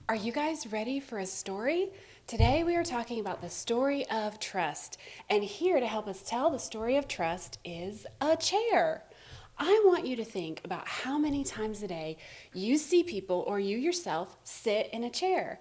Are you guys ready for a story? Today we are talking about the story of trust. And here to help us tell the story of trust is a chair. I want you to think about how many times a day you see people or you yourself sit in a chair.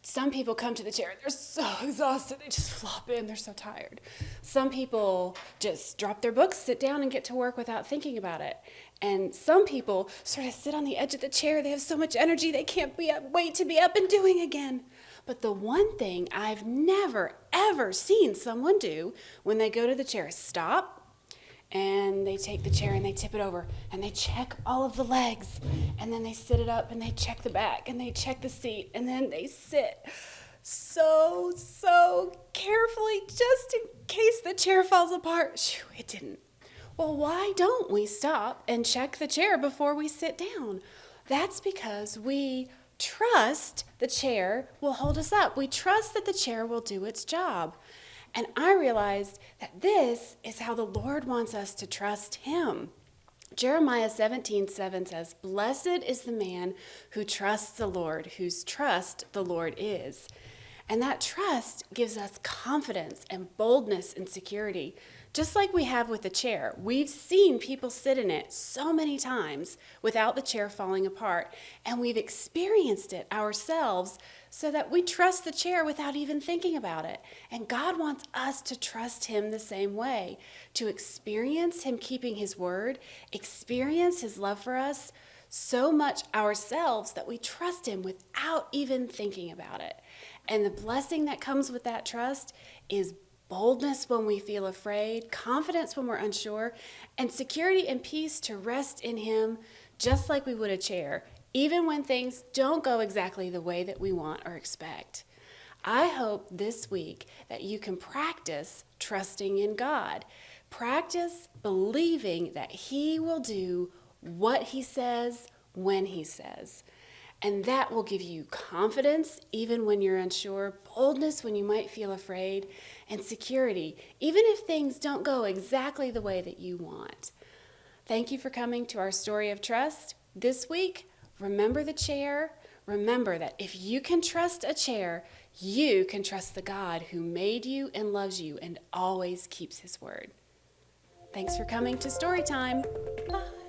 Some people come to the chair, they're so exhausted, they just flop in, they're so tired. Some people just drop their books, sit down, and get to work without thinking about it. And some people sort of sit on the edge of the chair, they have so much energy they can't wait to be up and doing again. But the one thing I've never, ever seen someone do when they go to the chair is stop, and they take the chair and they tip it over and they check all of the legs, and then they sit it up and they check the back and they check the seat, and then they sit so carefully just in case the chair falls apart. Shoo, it didn't. Well, why don't we stop and check the chair before we sit down? That's because we trust the chair will hold us up. We trust that the chair will do its job. And I realized that this is how the Lord wants us to trust Him. Jeremiah 17:7 says, "Blessed is the man who trusts the Lord, whose trust the Lord is." And that trust gives us confidence and boldness and security, just like we have with the chair. We've seen people sit in it so many times without the chair falling apart, and we've experienced it ourselves so that we trust the chair without even thinking about it. And God wants us to trust Him the same way, to experience Him keeping His word, experience His love for us so much ourselves that we trust Him without even thinking about it. And the blessing that comes with that trust is boldness when we feel afraid, confidence when we're unsure, and security and peace to rest in Him just like we would a chair, even when things don't go exactly the way that we want or expect. I hope this week that you can practice trusting in God. Practice believing that He will do what He says when He says. And that will give you confidence even when you're unsure, boldness when you might feel afraid, and security even if things don't go exactly the way that you want. Thank you for coming to our story of trust. This week, remember the chair. Remember that if you can trust a chair, you can trust the God who made you and loves you and always keeps His word. Thanks for coming to Storytime. Bye.